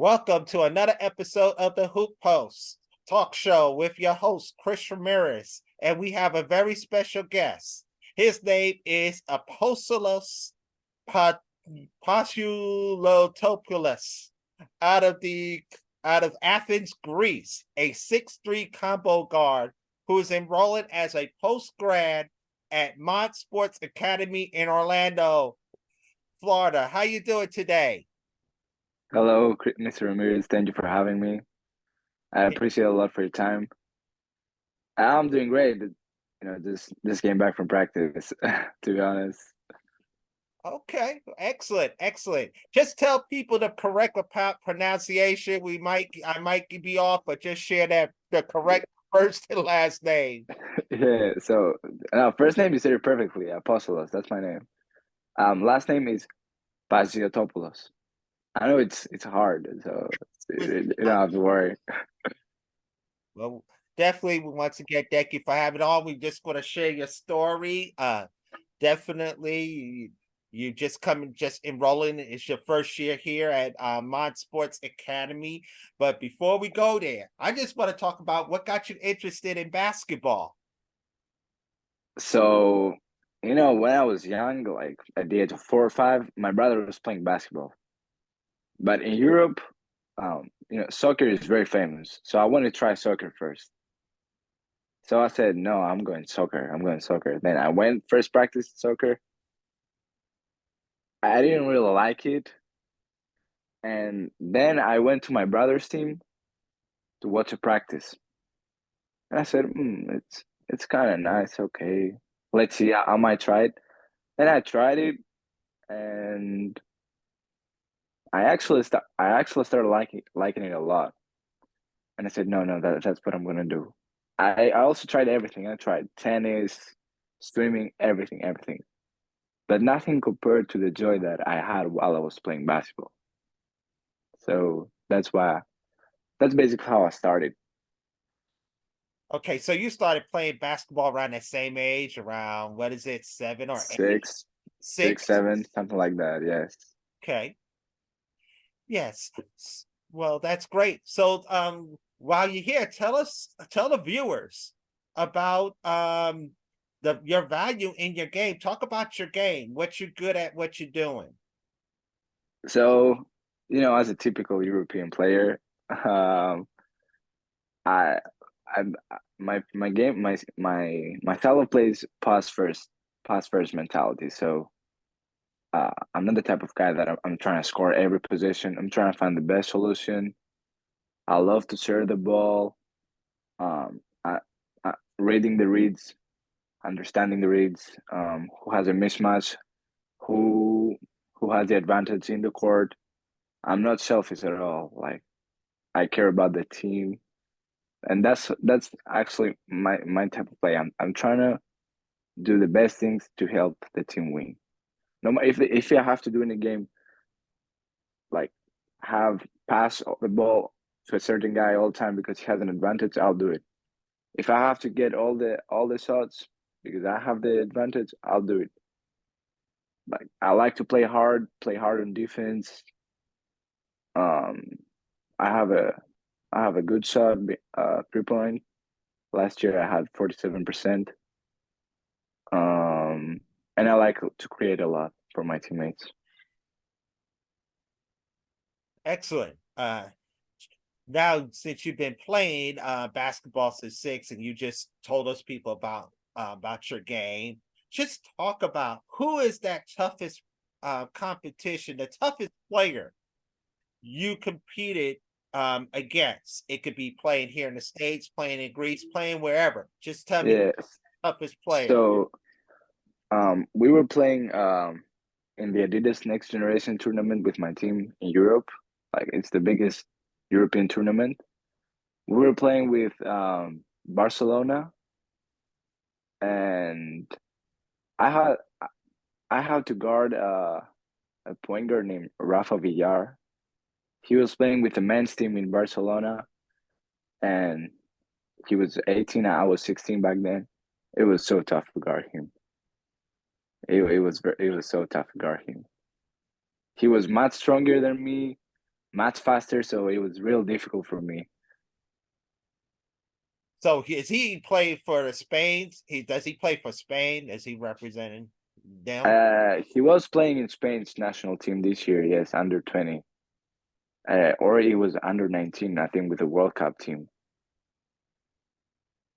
Welcome to another episode of the Hoop Post talk show with your host, Chris Ramirez. And we have a very special guest. His name is Apostolos Paziotopoulos out of the out of Athens, Greece, a 6'3" combo guard who is enrolling as a post grad at Mont Sports Academy in Orlando, Florida. How you doing today? Hello, Mr. Ramirez. Thank you for having me. I appreciate a lot for your time. I'm doing great. Just came back from practice, to be honest. Okay, excellent, excellent. Just tell people the correct pronunciation. I might be off, but just share that the correct first and last name. Yeah, so first name you said it perfectly. Apostolos, that's my name. Last name is Paziotopoulos. I know it's hard, so you don't have to worry. Well, definitely once again, thank you for having on. We just want to share your story. Definitely you just enrolling. It's your first year here at Mont Sports Academy. But before we go there, I just want to talk about what got you interested in basketball. So, when I was young, like at the age of 4 or 5, my brother was playing basketball. But in Europe, soccer is very famous. So I wanted to try soccer first. So I said, no, I'm going soccer. I'm going soccer. Then I went first practice soccer. I didn't really like it. And then I went to my brother's team to watch a practice. And I said, it's kind of nice. Okay, let's see. I might try it. Then I tried it, and I actually started liking it a lot. And I said, no, no, that's what I'm gonna do. I also tried everything. I tried tennis, swimming, everything, everything. But nothing compared to the joy that I had while I was playing basketball. So that's basically how I started. Okay, so you started playing basketball around that same age, around what is it, 7 or 8? Six, six, Six? 7, something like that. Yes. Okay. Yes. Well, that's great. So while you're here, tell the viewers about your value in your game. Talk about your game, what you're good at, what you're doing. So, as a typical European player, um, I, I, my game, my style of play is pass first mentality. So, I'm not the type of guy that I'm trying to score every possession. I'm trying to find the best solution. I love to share the ball. Um, I, reading the reads, understanding the reads. Who has a mismatch? Who who has the advantage in the court? I'm not selfish at all. Like I care about the team, and that's actually my type of play. I'm trying to do the best things to help the team win. No matter if I have to do in a game, like have pass the ball to a certain guy all the time because he has an advantage, I'll do it. If I have to get all the shots because I have the advantage, I'll do it. Like I like to play hard on defense. Um, I have a good shot, 3 point. Last year I had 47%. Um, and I like to create a lot for my teammates. Excellent. Now since you've been playing basketball since 6 and you just told us people about your game, just talk about who is that toughest competition, the toughest player you competed against. It could be playing here in the States, playing in Greece, playing wherever. Just tell me Yes. the toughest player. So we were playing in the Adidas Next Generation tournament with my team in Europe. Like it's the biggest European tournament. We were playing with Barcelona, and I had I had to guard a point guard named Rafa Villar. He was playing with the men's team in Barcelona, and he was 18. I was 16 back then. It was so tough to guard him. It was so tough to guard him. He was much stronger than me, much faster, so it was real difficult for me. So is he play for the Spain? He play for Spain? Is he representing them? He was playing in Spain's national team this year, yes, under 20. Or he was under 19, I think, with the World Cup team.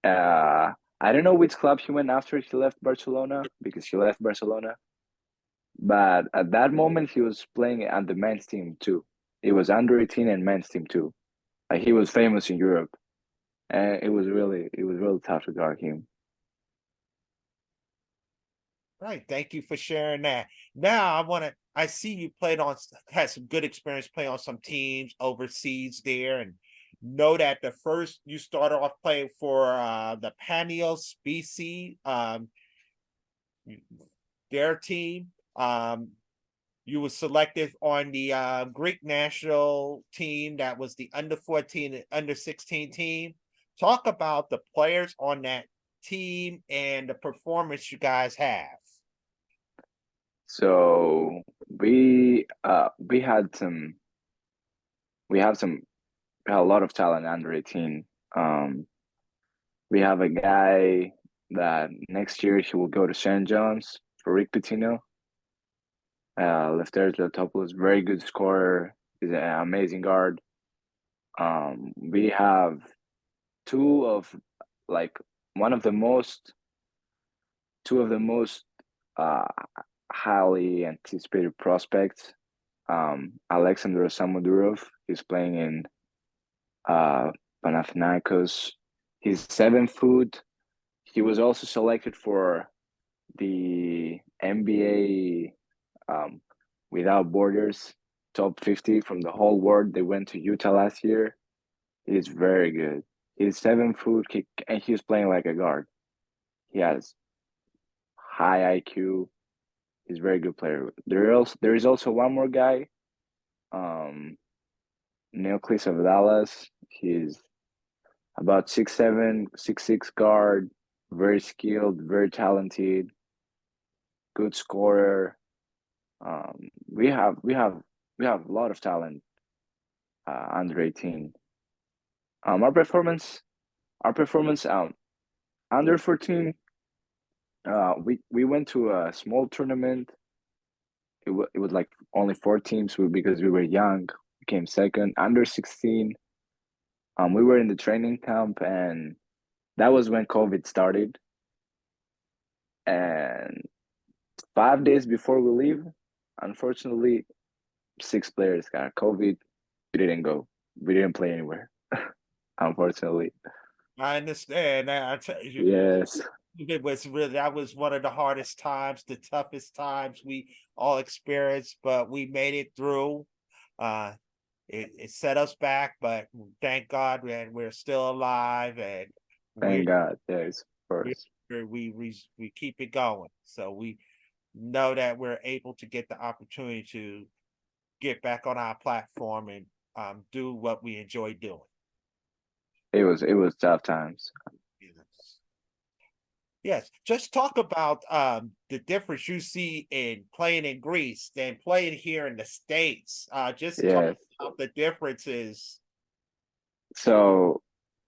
I don't know which club he went after he left Barcelona, because he left Barcelona. But at that moment, he was playing on the men's team too. It was under 18 and men's team too. He was famous in Europe, and it was really tough to guard him. Right. Thank you for sharing that. Now I see you had some good experience playing on some teams overseas there, and know that the first you started off playing for the Panios BC, their team. You were selected on the Greek national team that was the under 14 and under 16 team. Talk about the players on that team and the performance you guys have. So we had some we have some we had a lot of talent under 18. Um, we have a guy that next year he will go to St. John's for Rick Pitino. Lefteris Leotopoulos, very good scorer. He's an amazing guard. We have two of like one of the most two of the most uh, highly anticipated prospects. Alexander Samodurov is playing in uh, Panathinaikos. He's 7 foot. He was also selected for the NBA Without Borders top 50 from the whole world. They went to Utah last year. He's very good. He's 7 foot, and he's playing like a guard. He has high IQ. He's a very good player. There is also one more guy, um, Neoclis of Dallas. He's about 6'7", 6'6" guard, very skilled, very talented, good scorer. We have a lot of talent under 18. Um, our performance our performance under 14. We went to a small tournament. It was like only 4 teams because we were young. We came second. Under 16. We were in the training camp, and that was when COVID started. And 5 days before we leave, unfortunately, 6 players got COVID. We didn't go. We didn't play anywhere. Unfortunately, I understand that. I tell you, yes, that was one of the hardest times, the toughest times we all experienced, but we made it through. Uh, it set us back, but thank God that we're still alive and we're thank God. Yes, of we course. we keep it going. So we know that we're able to get the opportunity to get back on our platform and do what we enjoy doing. It was tough times. Yes. Yes, just talk about the difference you see in playing in Greece than playing here in the States. Just talk Yes. about the differences. So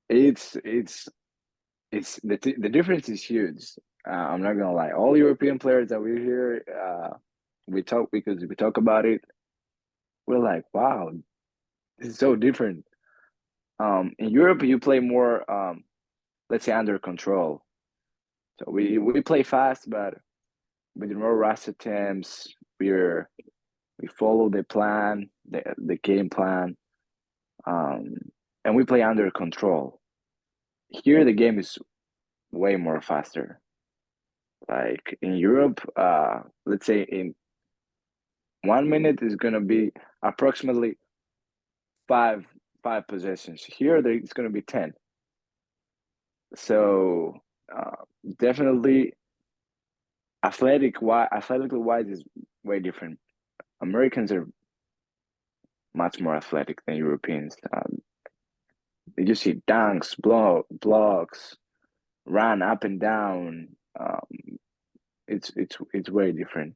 it's the difference is huge. I'm not gonna lie. All European players that we hear, we talk about it. We're like, wow, this is so different. In Europe, you play more, let's say, under control. So we play fast, but with more rush attempts. We're we follow the plan, the game plan, um, and we play under control. Here, the game is way more faster. Like in Europe, let's say in 1 minute is gonna be approximately five five possessions. Here, it's gonna be 10. So definitely, athletically wise is way different. Americans are much more athletic than Europeans. You see dunks, blocks, run up and down. It's way different.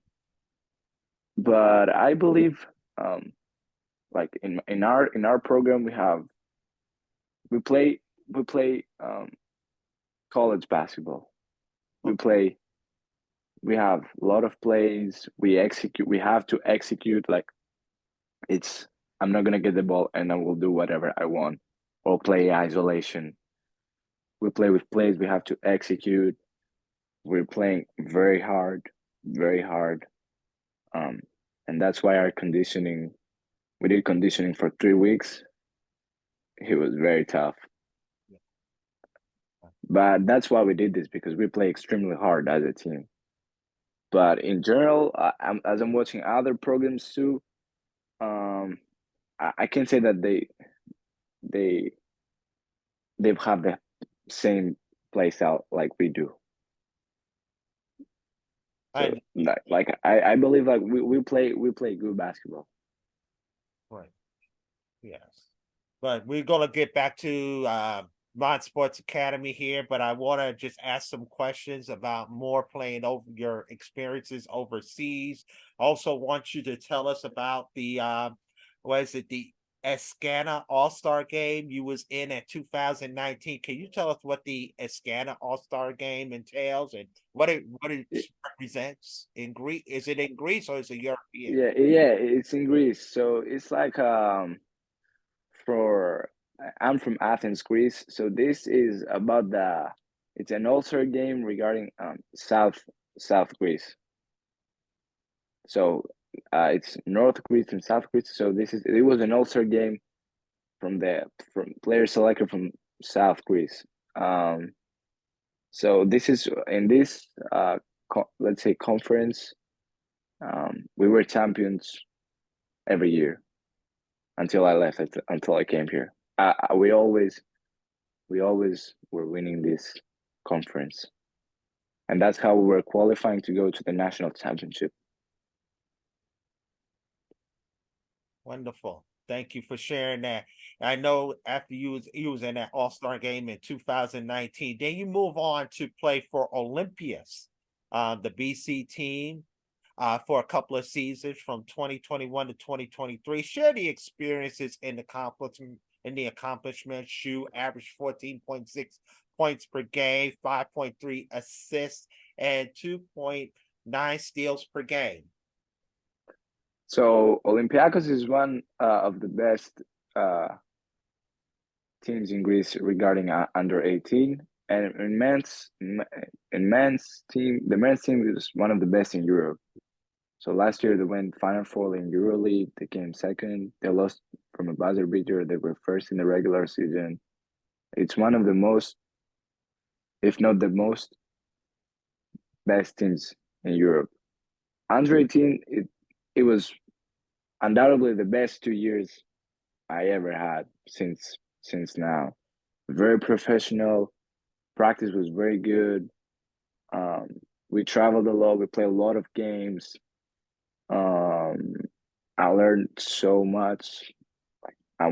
But I believe, um, like in our program we play we play college basketball. We Okay. play we have a lot of plays. We have to execute like it's I'm not gonna get the ball and I will do whatever I want or play isolation. We play with plays, we have to execute. We're playing very hard, very hard. Um, and that's why our conditioning we did conditioning for 3 weeks. It was very tough. Yeah. But that's why we did this because we play extremely hard as a team. But in general, as I'm watching other programs too, um, I can say that they they have the same play style like we do. So And I believe like we play good basketball. right. Yes. But we're gonna get back to Mont Sports Academy here, but I want to just ask some questions about more playing over your experiences overseas. Also want you to tell us about the what is it, the Escana All-Star game you was in at 2019. Can you tell us what the Escana All-Star game entails and what it represents in Greece? Is it in Greece or is it European? Yeah, it's in Greece. So it's like for I'm from Athens, Greece. So this is about the it's an all-star game regarding South Greece. So it's North Greece and South Greece. So it was an all-star game from players selected from South Greece. Um, so this is in this let's say conference. We were champions every year until I left. Until I came here. We always were winning this conference, and that's how we were qualifying to go to the national championship. Wonderful. Thank you for sharing that. I know after you was in that All-Star game in 2019, then you move on to play for Olympias, the BC team, for a couple of seasons from 2021 to 2023. Share the experiences and the accomplishments. You averaged 14.6 points per game, 5.3 assists, and 2.9 steals per game. So Olympiacos is one of the best teams in Greece regarding under 18, and the men's team is one of the best in Europe. So last year they went Final Four in EuroLeague. They came second. They lost from a buzzer beater. They were first in the regular season. It's one of the most, if not the most, best teams in Europe. Under 18, it was undoubtedly the best 2 years I ever had since now. Very professional. Practice was very good. Um, we traveled a lot. We played a lot of games. Um, I learned so much. I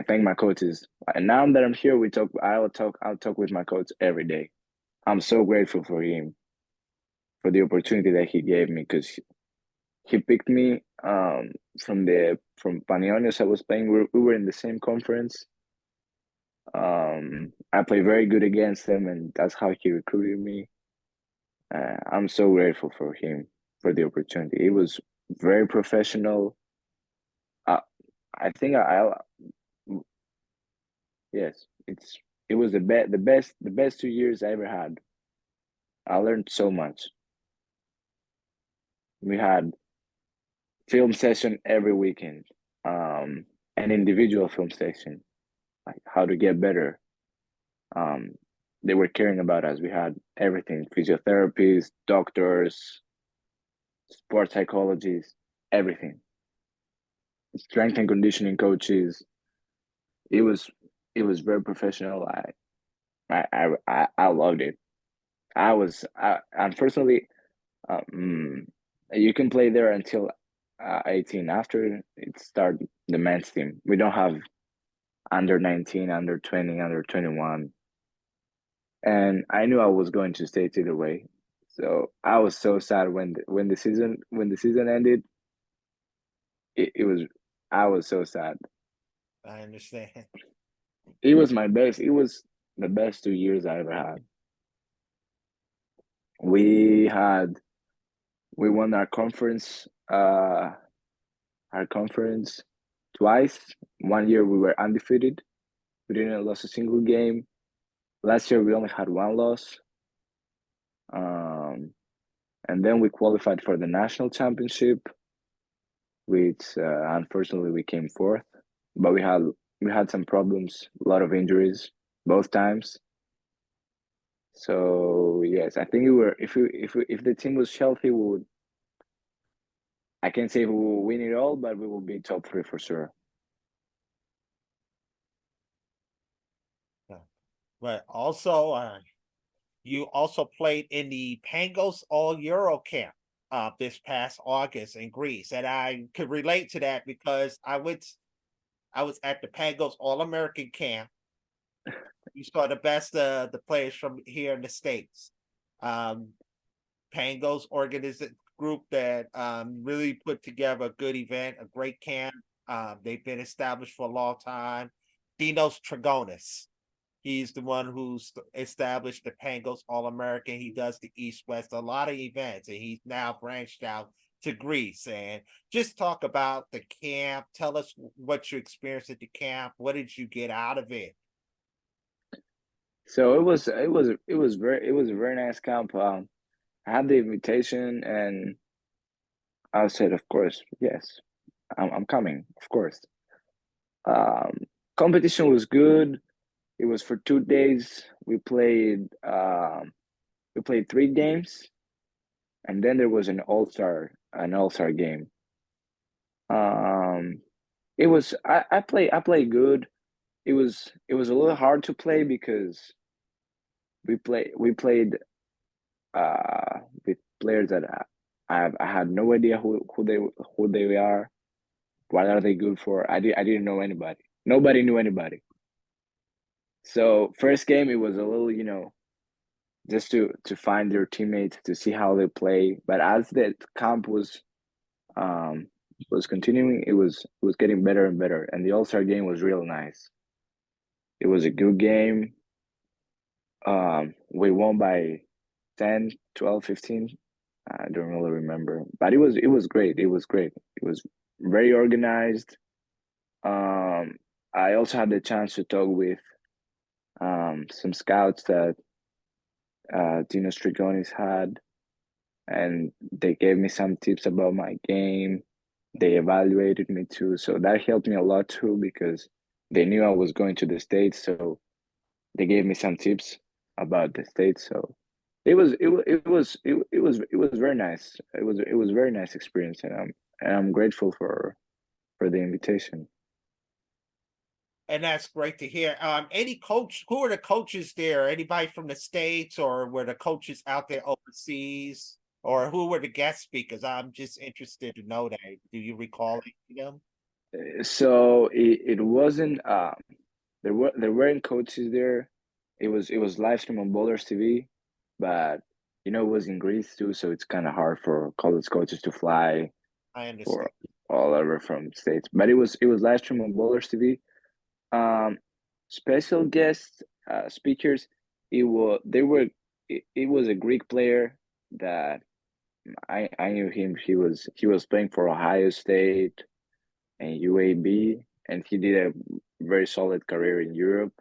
thank my coaches. And now that I'm here, I'll talk with my coach every day. I'm so grateful for him for the opportunity that he gave me because he picked me from Panionios I was playing. We were in the same conference. I played very good against him, and that's how he recruited me. I'm so grateful for him for the opportunity. It was very professional. Uh, I think yes, it was the best 2 years I ever had. I learned so much. We had film session every weekend, an individual film session, like how to get better. Um, they were caring about us. We had everything: physiotherapists, doctors, sports psychologists, everything. Strength and conditioning coaches. It was it was very professional. I loved it. And personally, you can play there until 18. After it start the men's team. We don't have under 19, under 20, under 21. And I knew I was going to stay either way. So I was so sad when the season ended. It was I was so sad. I understand. It was my best. It was the best 2 years I ever had. We had we won our conference twice. One year we were undefeated. We didn't lose a single game. Last year we only had one loss. Um, and then we qualified for the national championship, which unfortunately we came fourth. But we had some problems, a lot of injuries both times. So yes, I think we were if the team was healthy, we would. I can't say we will win it all, but we will be top three for sure. Yeah. But also, you also played in the Pangos All Euro camp this past August in Greece, and I could relate to that because I was at the Pangos All American camp. You saw the best of the players from here in the States. Um, Pangos organized group that really put together a good event, a great camp. They've been established for a long time. Dinos Trigonis. He's the one who's established the Pangos All American. He does the East West, a lot of events, and he's now branched out to Greece. And just talk about the camp. Tell us what you experienced at the camp. What did you get out of it? So it was a very nice camp. I had the invitation, and I said, of course, yes, I'm coming, of course. Um, Competition was good. It was for 2 days. We played 3 games, and then there was an all star game. Um, I played good. It was a little hard to play because we played with players that I had no idea who they are, what are they good for. I didn't know anybody. Nobody knew anybody. So first game it was a little, just to find their teammates, to see how they play. But as the camp um was continuing, it was getting better and better, and the All-Star game was real nice. It was a good game. We won by 10, 12, 15. I don't really remember, but it was great. It was great. It was very organized. Um, I also had the chance to talk with some scouts that Dino Strigonis had, and they gave me some tips about my game. They evaluated me too, so that helped me a lot too because they knew I was going to the States, so they gave me some tips about the States. So it was very nice. It was a very nice experience, and I'm grateful for the invitation. And that's great to hear. Any coach, who are the coaches there? Anybody from the States, or were the coaches out there overseas? Or who were the guest speakers? I'm just interested to know that. Do you recall any of them? So it wasn't there weren't coaches there. It was live stream on Boulders TV, but it was in Greece too, so it's kind of hard for college coaches to fly I understand. for all over from states. But it was live stream on Boulders TV. Um, Special guest speakers. It was a Greek player that I knew him. He was playing for Ohio State and UAB, and he did a very solid career in Europe.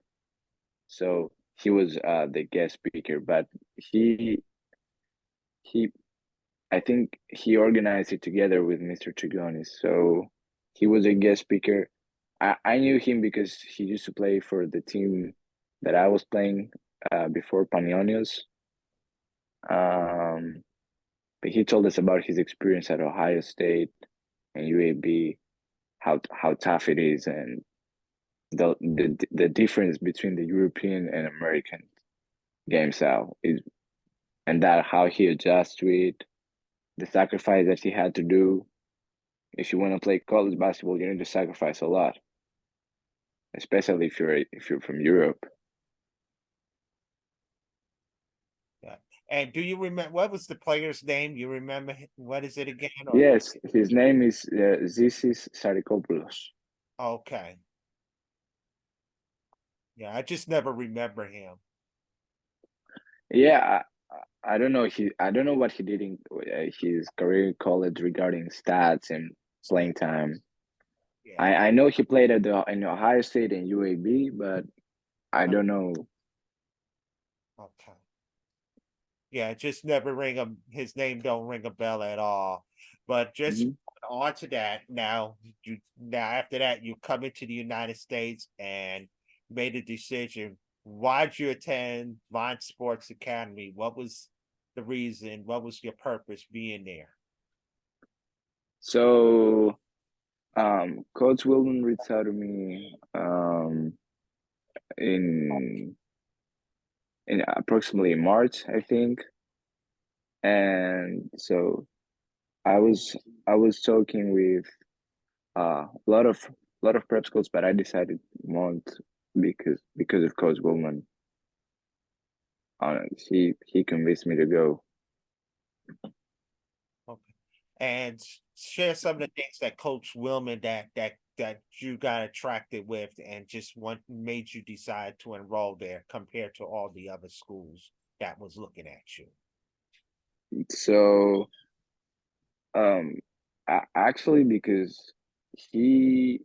So he was the guest speaker, but he I think he organized it together with Mr. Trigonis. So he was a guest speaker. I knew him because he used to play for the team that I was playing before Panionios. Um, but he told us about his experience at Ohio State and UAB, how tough it is, and the difference between the European and American game style is, and that how he adjusts to it, the sacrifice that he had to do. If you want to play college basketball, you need to sacrifice a lot, especially if you're from Europe. Yeah. And do you remember what was the player's name? You remember what is it again? Or Yes, his name is Zisis Sarikopoulos. okay, yeah, I just never remember him. Yeah, I don't know. I don't know what he did in his career in college regarding stats and Yeah, playing time. yeah, I know he played at the in Ohio State and UAB, but I don't know. okay. Yeah, just never ring a his name don't ring a bell at all. But just Mhm. on to that now, now after that you come into the United States and made a decision. Why'd you attend Mont Sports Academy? What was the reason? What was your purpose being there? So, Coach Wilman reached out to me in approximately March, I think, and so I was I was talking with a lot of prep schools, but I decided Mont because of Coach Wilman. He convinced me to go. Okay. And share some of the things that Coach Wilman that you got attracted with and just made you decide to enroll there compared to all the other schools that was looking at you. So, um, actually, because he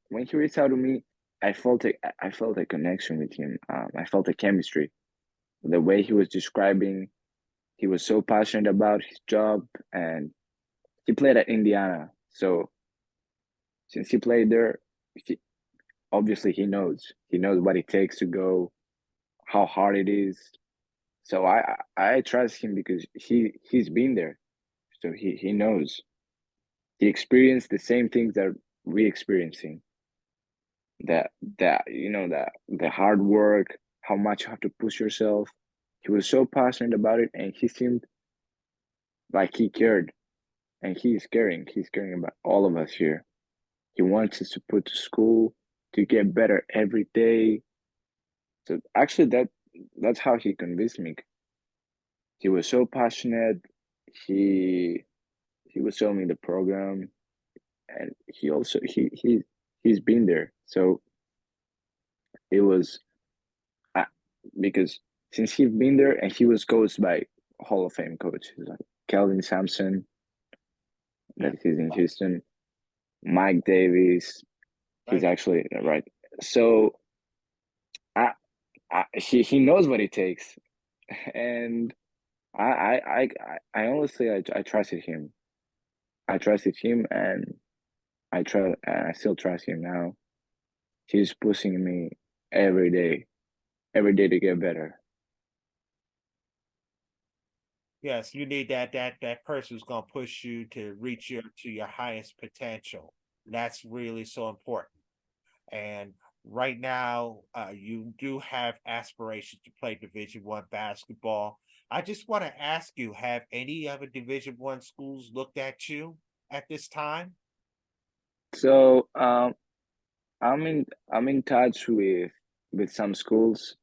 when he reached out to me, I felt a connection with him. I felt a chemistry. The way he was describing, he was so passionate about his job, and he played at Indiana. So since he played there, he, obviously he knows what it takes to go, how hard it is. So I trust him because he's been there, so he knows. He experienced the same things that we experiencing. That that the hard work, how much you have to push yourself. He was so passionate about it, and he seemed like he cared, and he's caring. He's caring about all of us here. He wants us to put to school to get better every day. So actually, that's how he convinced me. He was so passionate. He he was showing me the program, and he also he's been there. So it was uh, because since he's been there and he was coached by Hall of Fame coach like Kelvin Sampson, Yeah, that he's in Houston, Mike Davis. He's thank you. actually right. So I, he knows what it takes, and I honestly I trusted him. I trusted him, and I still trust him now. He's pushing me every day to get better. Yes, you need that person who's gonna push you to reach your highest potential. That's really so important. And right now, you do have aspirations to play Division 1 basketball. I just want to ask you, have any other Division 1 schools looked at you at this time? So I'm in touch with some schools.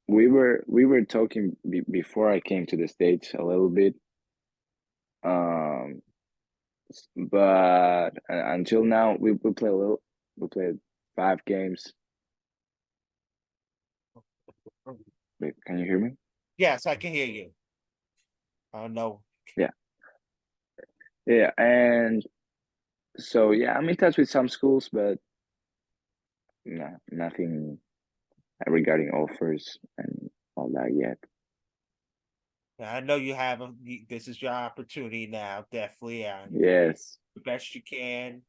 We were talking before I came to the States a little bit. Um, but until now we play a little. We played 5 games. Wait, can you hear me? Yes, I can hear you. Oh no. Yeah, yeah, and so yeah, I'm in touch with some schools, but nothing regarding offers and all that yet. I know you have this is your opportunity now, definitely. Yes, The best you can,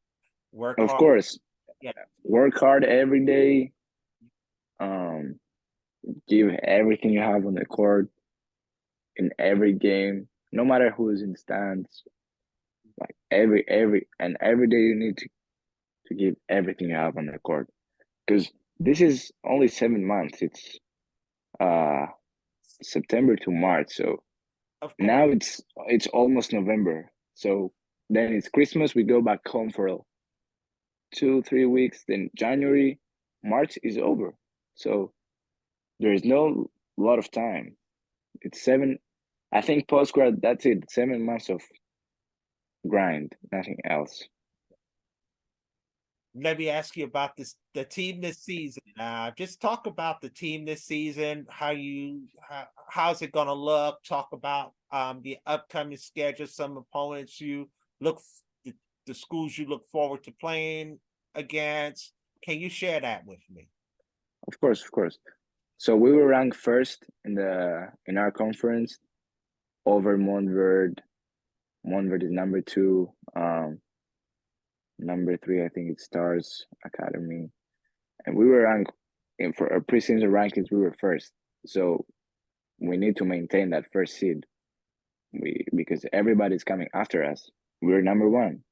work of hard. course. Yeah, Work hard every day. Um, give everything you have on the court in every game, no matter who's in the stands. Like every day you need to give everything you have on the court because this is only 7 months. It's uh September to March, so of course. now it's almost November. So then it's Christmas. We go back home for 2 3 weeks. Then January, March is over. So there is no lot of time. it's 7. I think post grad. That's it. 7 months of grind, nothing else. Let me ask you about the team this season. Just talk about the team this season. How's it going to look? Talk about the upcoming schedule, some opponents you the schools you look forward to playing against. Can you share that with me? Of course, of course. So we were ranked first in our conference over Montverde. Montverde is number 2. Number 3, I think it's Stars Academy, and we were ranked for our preseason rankings. We were first, so we need to maintain that first seed. Because everybody's coming after us. We're number 1.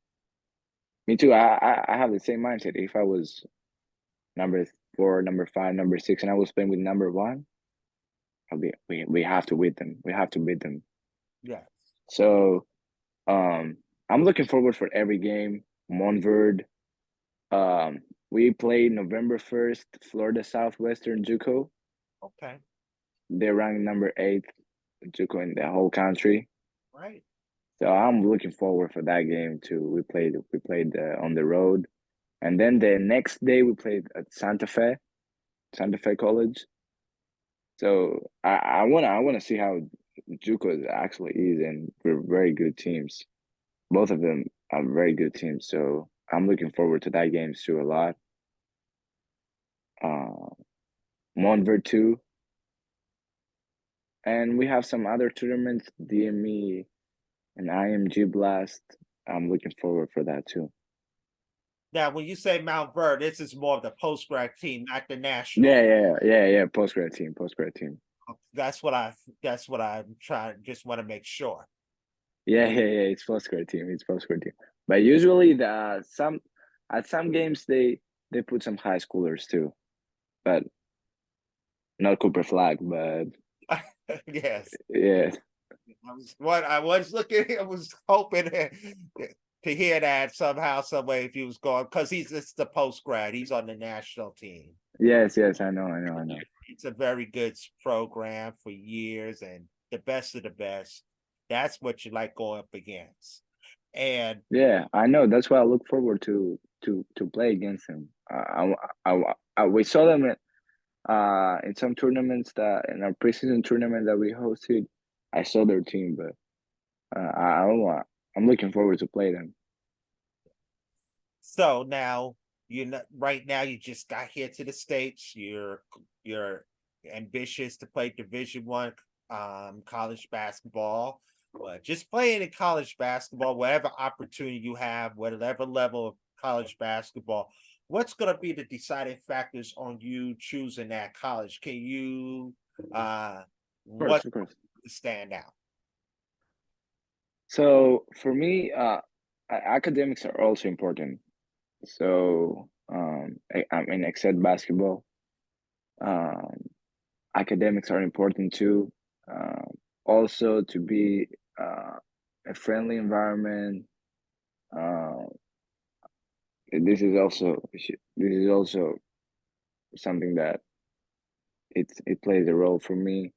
Me too. I have the same mindset. If I was number 4, number 5, number 6, and I was playing with number 1, we have to beat them. We have to beat them. Yeah. So I'm looking forward for every game. Montverde. We play November 1st, Florida Southwestern JUCO. Okay. They're ranked number 8 JUCO in the whole country. Right. So I'm looking forward for that game too. We played on the road, and then the next day we played at Santa Fe College. So I wanna see how JUCO actually is, and we're very good teams. Both of them are very good teams. So I'm looking forward to that game too a lot. Montverde too, and we have some other tournaments, DME and IMG Blast. I'm looking forward for that too. Now, when you say Mount Verde, this is more of the post grad team, not the national. Yeah. Post grad team. That's what I'm trying. Just want to make sure. Yeah. It's post grad team. It's post grad team. But usually at some games they put some high schoolers too, but not Cooper Flag. But Yes. yeah, I was looking. I was hoping to hear that somehow, some way, if he was going, because it's the post grad. He's on the national team. yes. I know. It's a very good program for years, and the best of the best. That's what you like going up against. And Yeah, I know. That's why I look forward to play against him. We saw them in some tournaments that in our preseason tournament that we hosted. I saw their team, but I don't want. I'm looking forward to play them. so now right now you just got here to the States. You're ambitious to play Division 1 college basketball. But just playing in college basketball, whatever opportunity you have, whatever level of college basketball, what's going to be the deciding factors on you choosing that college? Can you what Of course. stand out? So for me, academics are also important. So I mean, except basketball, um, academics are important too. Also, to be a friendly environment. Uh, this is also something that it plays a role for me.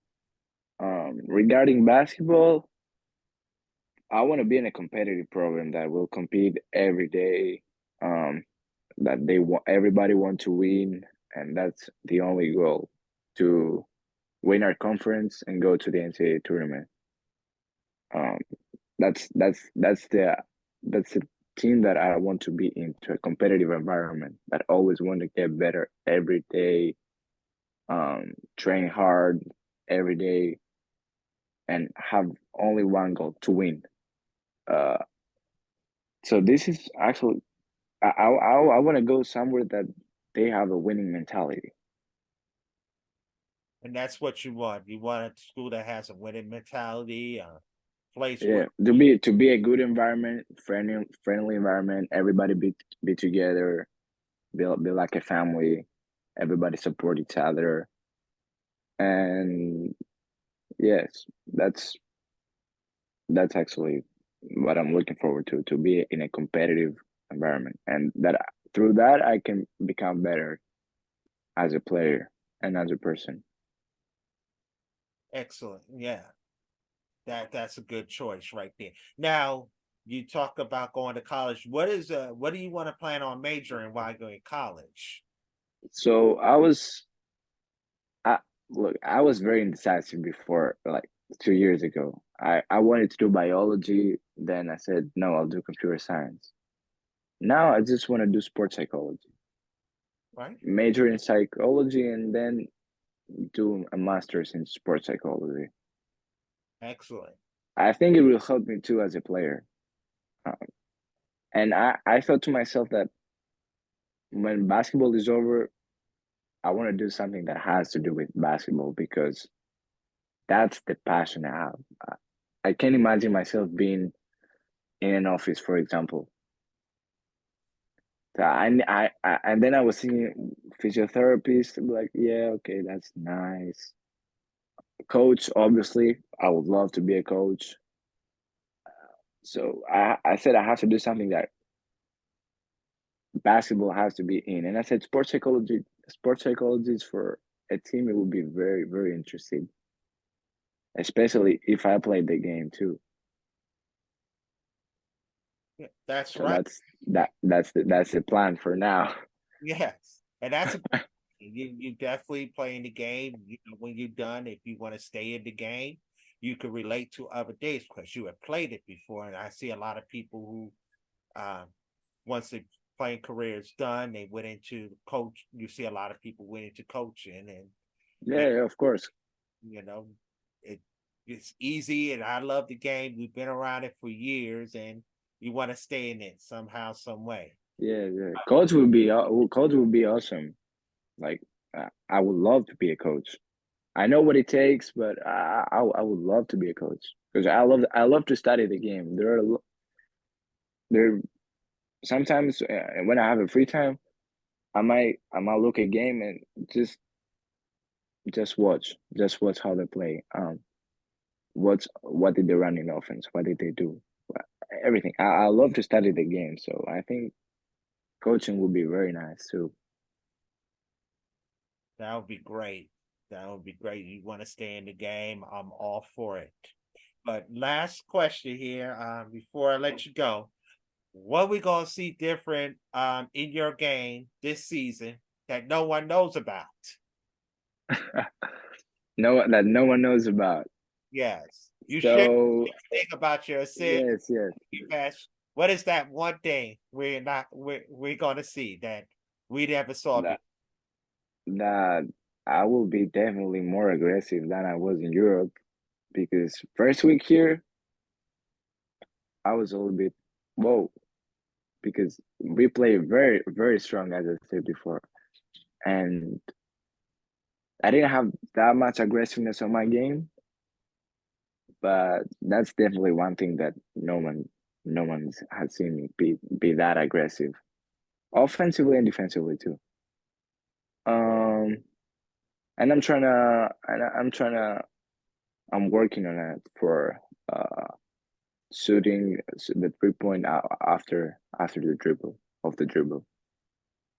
Regarding basketball, I want to be in a competitive program that will compete every day. Um, that everybody want to win, and that's the only goal, to win our conference and go to the NCAA tournament. Um, that's the team that I want to be into, a competitive environment that always want to get better every day, train hard every day, and have only one goal, to win. Uh, so this is actually I want to go somewhere that they have a winning mentality. And that's what you want. You want a school that has a winning mentality, a place Yeah, where to be a good environment, friendly environment. Everybody be together, be like a family. Everybody support each other, and yes, that's actually what I'm looking forward to be in a competitive environment, and that through that I can become better as a player and as a person. Excellent. Yeah. That's a good choice right there. Now, you talk about going to college. What do you want to plan on majoring while going to college? So I look, I was very indecisive before, like 2 years ago. I wanted to do biology, then I said no, I'll do computer science. Now I just want to do sports psychology, Right? major in psychology, and then do a master's in sports psychology. Excellent. I think it will help me too as a player. Um, and I thought to myself that when basketball is over, I want to do something that has to do with basketball because that's the passion I have. I can't imagine myself being in an office, for example. So and then I was seeing physiotherapist. I'm like, yeah, okay, that's nice. Coach, obviously, I would love to be a coach. So I said I have to do something that basketball has to be in. And I said sports psychology is for a team. It would be very, very interesting, especially if I played the game too. Yeah, that's So right. that's the plan for now. Yes. And you definitely playing the game. You know, when you're done, if you want to stay in the game, you can relate to other days because you have played it before. And I see a lot of people who once the playing career is done, they went into coach. You see a lot of people went into coaching, and Yeah, they, yeah, of course. you know, it it's easy. And I love the game. We've been around it for years, and you want to stay in it somehow, some way. Yeah, yeah. Coach would be awesome. Like I would love to be a coach. I know what it takes, but I would love to be a coach because I love to study the game. There sometimes when I have a free time, I might look a game and just watch how they play. What did they run in offense? What did they do? Everything. I love to study the game, so I think coaching would be very nice too. That would be great. That would be great. You want to stay in the game? I'm all for it. But last question here, before I let you go, what we gonna see different in your game this season that no one knows about? No one knows about. Yes, you shared So thing about your assist, yes, yes. your pass. What is that one thing we're gonna see that we never saw before? That that I will be definitely more aggressive than I was in Europe because first week here I was a little bit whoa because we play very very strong as I said before, and I didn't have that much aggressiveness on my game, but that's definitely one thing that no one has seen me be that aggressive, offensively and defensively too. Um, and I'm trying to I'm working on it for shooting the 3 point after the dribble of the dribble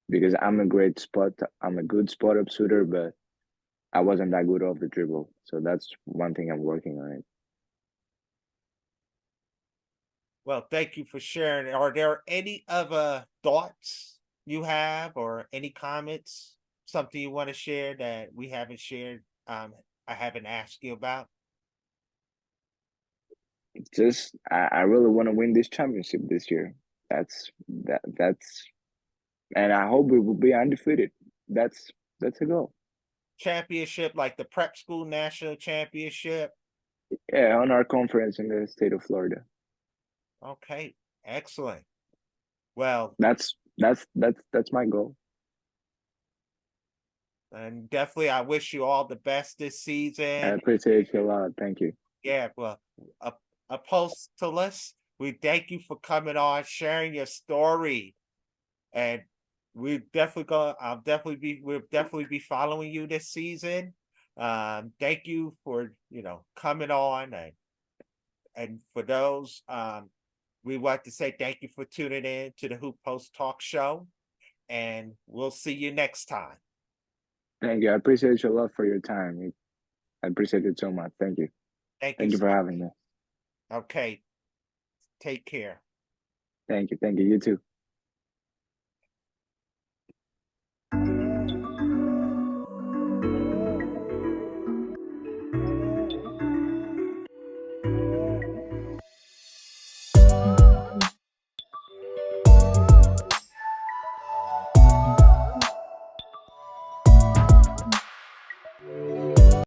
because I'm a good spot up shooter, but I wasn't that good off the dribble. So that's one thing I'm working on it. Well, thank you for sharing. Are there any other thoughts you have or any comments? Something you want to share that we haven't shared? I haven't asked you about. Just I really want to win this championship this year. That's and I hope we will be undefeated. That's a goal. Championship like the prep school national championship. Yeah, on our conference in the state of Florida. Okay, excellent. Well, That's my goal. and definitely I wish you all the best this I season. appreciate you a lot. Thank you. Yeah, well, a, Apostolos, we thank you for coming on, sharing your story. And we'll definitely be following you this season. Thank you for coming on, and for those we want to say thank you for tuning in to the Hoop Post Talk Show, and we'll see you next time. Thank you. I appreciate you a lot for your time. I appreciate it so much. Thank you. Thank you Thank you so for much. having me. Okay. Take care. Thank you. Thank you. You too.